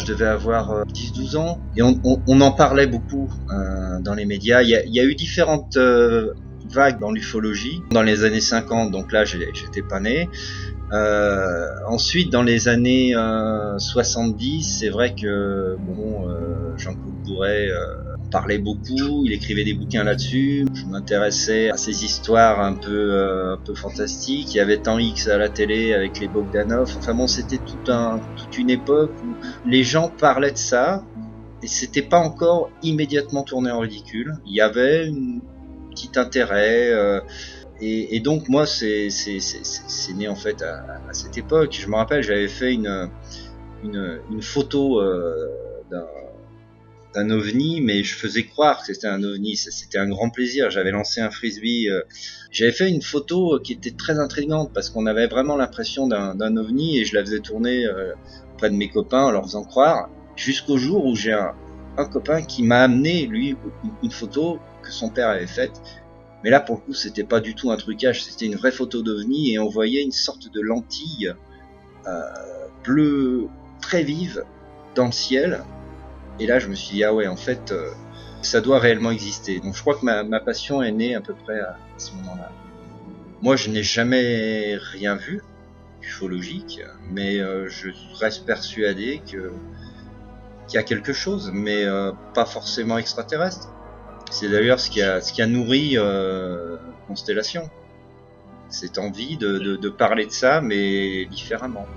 devais avoir 10-12 ans, et on en parlait beaucoup dans les médias. Il y a eu différentes vagues dans l'ufologie dans les années 50, donc là j'étais pas né. Ensuite, dans les années 70, c'est vrai que Jean-Claude Bourret en parlait beaucoup, il écrivait des bouquins là-dessus. Je m'intéressais à ces histoires un peu fantastiques. Il y avait Temps X à la télé avec les Bogdanov. Enfin bon, c'était toute une époque où les gens parlaient de ça et c'était pas encore immédiatement tourné en ridicule. Il y avait un petit intérêt. Et donc moi c'est né en fait à cette époque. Je me rappelle, j'avais fait une photo d'un ovni, mais je faisais croire que c'était un ovni. C'était un grand plaisir. J'avais lancé un frisbee. J'avais fait une photo qui était très intrigante parce qu'on avait vraiment l'impression d'un ovni et je la faisais tourner auprès de mes copains en leur faisant croire. Jusqu'au jour où j'ai un copain qui m'a amené lui une photo que son père avait faite. Mais là, pour le coup, c'était pas du tout un trucage, c'était une vraie photo d'OVNI et on voyait une sorte de lentille bleue très vive dans le ciel. Et là, je me suis dit, ah ouais, en fait, ça doit réellement exister. Donc je crois que ma passion est née à peu près à ce moment-là. Moi, je n'ai jamais rien vu ufologique, mais je reste persuadé qu'il y a quelque chose, mais pas forcément extraterrestre. C'est d'ailleurs ce qui a nourri Constellation. Cette envie de parler de ça, mais différemment.